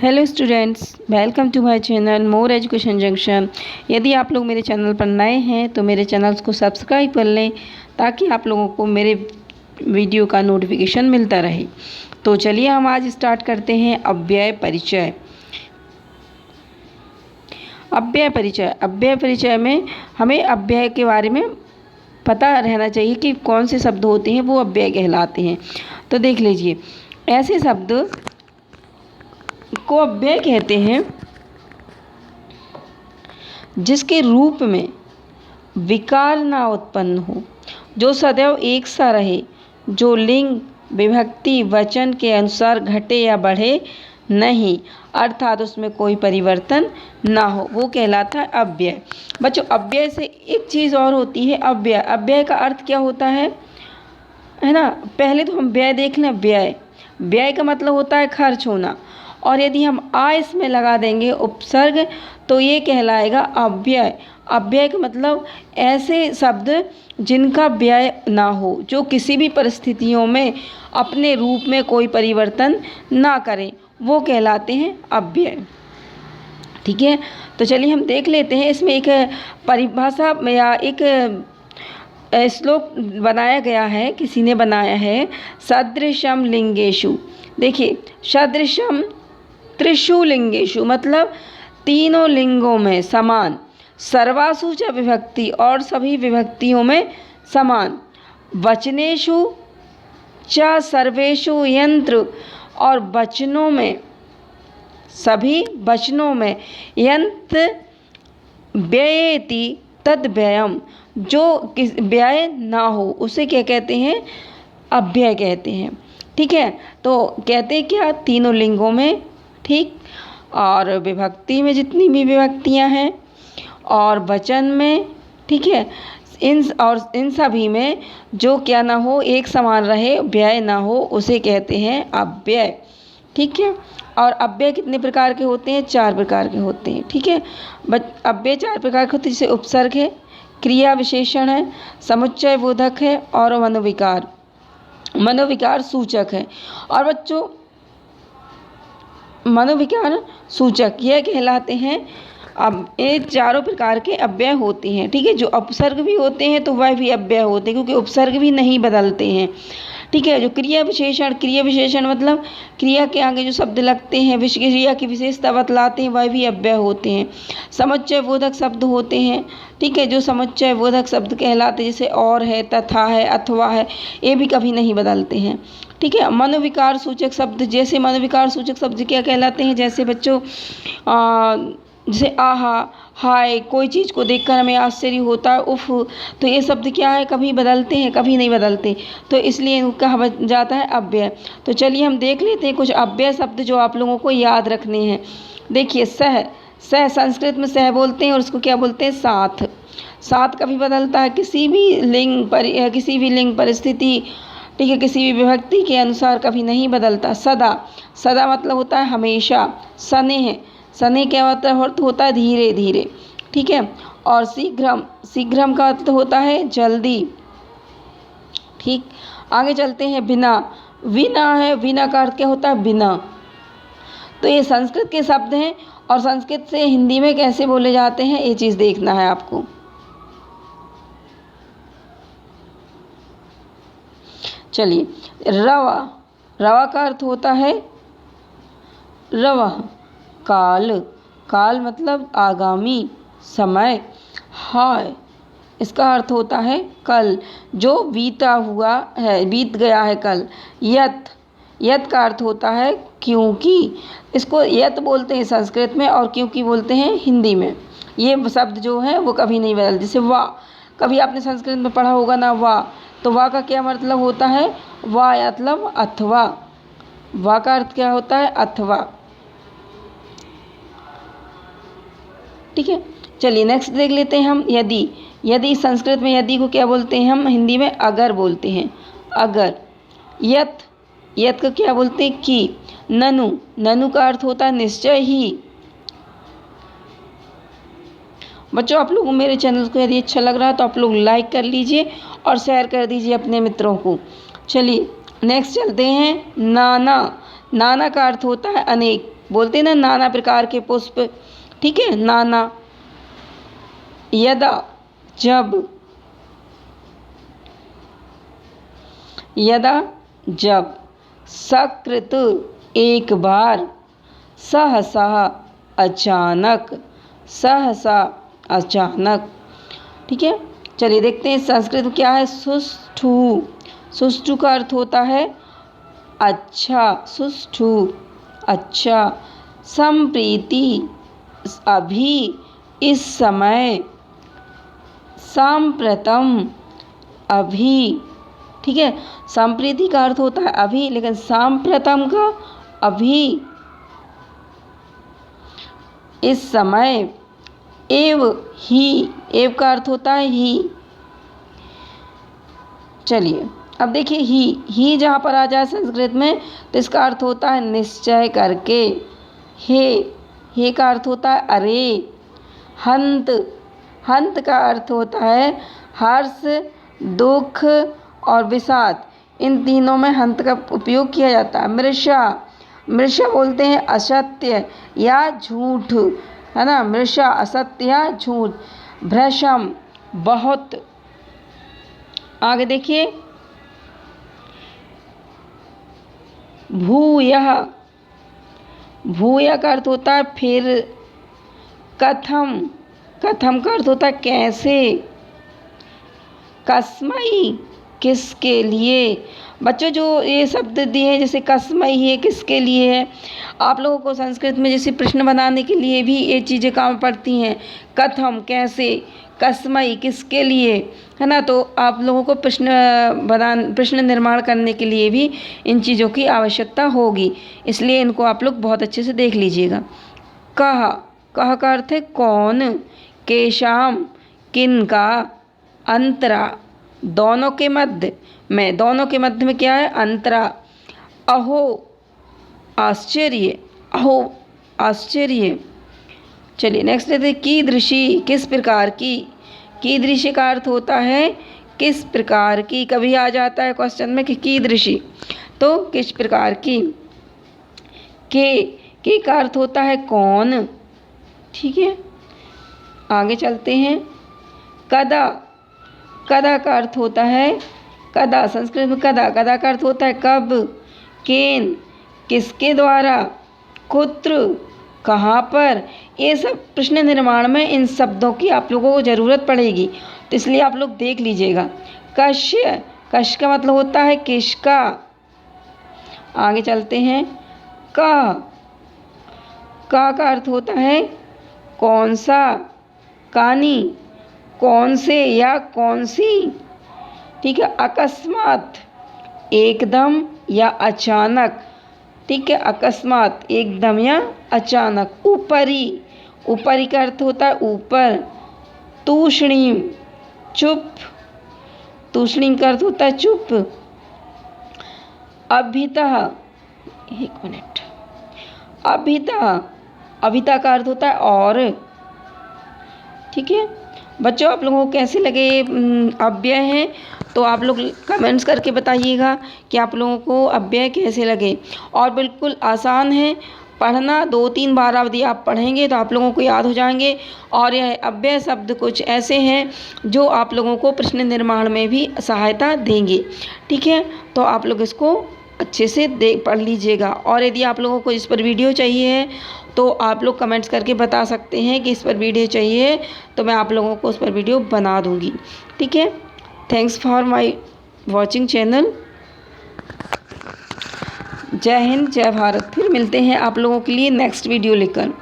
Hello students, welcome to my channel more education junction. यदि आप लोग मेरे चैनल पर नए हैं तो मेरे चैनल को सब्सक्राइब कर लें ताकि आप लोगों को मेरे वीडियो का नोटिफिकेशन मिलता रहे। तो चलिए हम आज स्टार्ट करते हैं अव्यय परिचय। अव्यय परिचय में हमें अव्यय के बारे में पता रहना चाहिए कि कौन से शब्द होते हैं वो अव्यय कहलाते हैं। तो देख लीजिए, ऐसे शब्द को अव्यय कहते हैं जिसके रूप में विकार ना उत्पन्न हो, जो सदैव एक सा रहे, जो लिंग विभक्ति वचन के अनुसार घटे या बढ़े नहीं, अर्थात उसमें कोई परिवर्तन ना हो, वो कहलाता है अव्यय। बच्चों, अव्यय से एक चीज़ और होती है अव्यय। अव्यय का अर्थ क्या होता है ना। पहले तो हम व्यय देख लें। व्यय का मतलब होता है खर्च होना, और यदि हम आ इसमें लगा देंगे उपसर्ग तो ये कहलाएगा अव्यय। अव्यय का मतलब ऐसे शब्द जिनका व्यय ना हो, जो किसी भी परिस्थितियों में अपने रूप में कोई परिवर्तन ना करें, वो कहलाते हैं अव्यय। ठीक है, तो चलिए हम देख लेते हैं। इसमें एक परिभाषा या एक श्लोक बनाया गया है, किसी ने बनाया है। सदृशम लिंगेषु। देखिए, सदृशम त्रिषु लिंगेषु मतलब तीनों लिंगों में समान, सर्वासु च विभक्ति और सभी विभक्तियों में समान, वचनेषु च सर्वेषु यंत्र और वचनों में सभी वचनों में यंत्र व्ययेति तद व्ययम, जो व्यय ना हो उसे क्या कहते हैं, अव्यय कहते हैं। ठीक है, तो कहते हैं क्या, तीनों लिंगों में, ठीक, और विभक्ति में जितनी भी विभक्तियां हैं और वचन में, ठीक है, इन सभी में जो क्या ना हो, एक समान रहे, व्यय ना हो, उसे कहते हैं अव्यय। ठीक है, और अव्यय कितने प्रकार के होते हैं, 4 प्रकार के होते हैं। ठीक है, अव्यय 4 प्रकार के होते हैं, जैसे उपसर्ग है, क्रिया विशेषण है, समुच्चय बोधक है और मनोविकार सूचक है। और बच्चों, मनोविकार सूचक यह कहलाते हैं। अब ये चारों प्रकार के अव्यय होते हैं। ठीक है, जो उपसर्ग भी होते हैं तो वह भी अव्यय होते हैं, क्योंकि उपसर्ग भी नहीं बदलते हैं। ठीक है, जो क्रिया विशेषण मतलब क्रिया के आगे जो शब्द लगते हैं, क्रिया की विशेषता बतलाते हैं, वह भी अव्यय होते हैं। समुच्चय बोधक शब्द होते हैं। ठीक है, जो समुच्चय बोधक शब्द कहलाते हैं, जैसे और है, तथा है, अथवा है, ये भी कभी नहीं बदलते हैं। ठीक है, मनोविकार सूचक शब्द, जैसे मनोविकार सूचक शब्द क्या कहलाते हैं, जैसे बच्चों जैसे आहा, हाय, कोई चीज़ को देखकर हमें आश्चर्य होता है, उफ, तो ये शब्द क्या है, कभी बदलते हैं, कभी नहीं बदलते, तो इसलिए कहा जाता है अव्यय। तो चलिए हम देख लेते हैं कुछ अव्यय शब्द जो आप लोगों को याद रखने हैं। देखिए, सह संस्कृत में सह बोलते हैं और उसको क्या बोलते हैं, साथ कभी बदलता है, किसी भी लिंग परिस्थिति, ठीक है, किसी भी विभक्ति के अनुसार कभी नहीं बदलता। सदा मतलब होता है हमेशा। सने क्या अर्थ होता है, धीरे धीरे। ठीक है, और शीघ्रम का अर्थ होता है जल्दी। ठीक, आगे चलते हैं। वीणा का अर्थ क्या होता है, बिना। तो ये संस्कृत के शब्द हैं और संस्कृत से हिंदी में कैसे बोले जाते हैं, ये चीज़ देखना है आपको। चलिए, रवा का अर्थ होता है रवः, काल मतलब आगामी समय। हाय, इसका अर्थ होता है कल, जो बीता हुआ है, बीत गया है कल। यत का अर्थ होता है क्योंकि, इसको यत बोलते हैं संस्कृत में और क्योंकि बोलते हैं हिंदी में। ये शब्द जो है वो कभी नहीं बदलते। जैसे वाह, कभी आपने संस्कृत में पढ़ा होगा ना वाह, तो वाह का क्या मतलब होता है, वाह मतलब अथवा। वाह का अर्थ क्या होता है, अथवा। ठीक है, चलिए नेक्स्ट देख लेते हैं हम। यदि संस्कृत में यदि को क्या बोलते हैं, हम हिंदी में अगर बोलते हैं, अगर। यत को क्या बोलते हैं, कि। ननु का अर्थ होता है निश्चय ही। बच्चों, आप लोगों मेरे चैनल को यदि अच्छा लग रहा है तो आप लोग लाइक कर लीजिए और शेयर कर दीजिए अपने मित्रों को। चलिए नेक्स्ट चलते हैं। नाना का अर्थ होता है अनेक, बोलते हैं ना नाना प्रकार के पुष्प, ठीक है, नाना। यदा जब, यदा जब, सकृत एक बार, सहसा अचानक, सहसा अचानक, ठीक है। चलिए देखते हैं संस्कृत में क्या है। सुष्ठु, सुष्ठु का अर्थ होता है अच्छा, सुष्ठु अच्छा। संप्रीति अभी, इस समय, सांप्रतम अभी, ठीक है। संप्रीति का अर्थ होता है अभी, लेकिन सांप्रतम का अभी, इस समय। एव ही, एव का अर्थ होता है ही। चलिए अब देखिए ही जहाँ पर आ जाए संस्कृत में तो इसका अर्थ होता है निश्चय करके। हे का अर्थ होता है अरे। हंत, हंत का अर्थ होता है हर्ष, दुख और विषाद, इन तीनों में हंत का उपयोग किया जाता है। मृषा, मृषा बोलते हैं असत्य या झूठ, है ना, मृषा असत्य या झूठ। भ्रशम बहुत। आगे देखिए भूयः, भूयः का अर्थ होता है फिर। कथम, कथम का अर्थ होता है कैसे। कस्मै किसके लिए। बच्चों जो ये शब्द दिए हैं जैसे कस्मै है किसके लिए है, आप लोगों को संस्कृत में जैसे प्रश्न बनाने के लिए भी ये चीज़ें काम पड़ती हैं। कथम कैसे, कस्मै किसके लिए, है ना। तो आप लोगों को प्रश्न निर्माण करने के लिए भी इन चीज़ों की आवश्यकता होगी, इसलिए इनको आप लोग बहुत अच्छे से देख लीजिएगा। कह, कह का अर्थ है कौन। केशाम किनका। अंतरा दोनों के मध्य में, दोनों के मध्य में क्या है अंतरा। अहो आश्चर्य, अहो आश्चर्य। चलिए नेक्स्ट लेते हैं कीदृशी, किस प्रकार की। कीदृशी का अर्थ होता है किस प्रकार की, कभी आ जाता है क्वेश्चन में कि कीदृशी, तो किस प्रकार की। के का अर्थ होता है कौन, ठीक है। आगे चलते हैं। कदा, कदा का अर्थ होता है कदा, संस्कृत में कदा, कदा का अर्थ होता है कब। केन किसके द्वारा। कुत्र कहाँ पर। ये सब प्रश्न निर्माण में इन शब्दों की आप लोगों को ज़रूरत पड़ेगी, तो इसलिए आप लोग देख लीजिएगा। कश्य, कश्य का मतलब होता है किसका। आगे चलते हैं। का अर्थ होता है कौन सा। कानी कौन से या कौन सी, ठीक है। अकस्मात एकदम या अचानक, ठीक है, अकस्मात एकदम या अचानक। ऊपरी, ऊपरी का अर्थ होता है ऊपर। तूष्णीम चुप, तूष्णीम का अर्थ होता है चुप। अभितः, एक मिनट, अभितः, अभिता का अर्थ होता है और, ठीक है। बच्चों आप लोगों को कैसे लगे अव्यय हैं तो आप लोग कमेंट्स करके बताइएगा कि आप लोगों को अव्यय कैसे लगे। और बिल्कुल आसान है पढ़ना, 2-3 बार यदि आप पढ़ेंगे तो आप लोगों को याद हो जाएंगे। और यह अव्यय शब्द कुछ ऐसे हैं जो आप लोगों को प्रश्न निर्माण में भी सहायता देंगे, ठीक है। तो आप लोग इसको अच्छे से पढ़ लीजिएगा। और यदि आप लोगों को इस पर वीडियो चाहिए है तो आप लोग कमेंट्स करके बता सकते हैं कि इस पर वीडियो चाहिए, तो मैं आप लोगों को उस पर वीडियो बना दूंगी, ठीक है। Thanks for my watching channel. जय हिंद, जय भारत। फिर मिलते हैं आप लोगों के लिए नेक्स्ट वीडियो लेकर।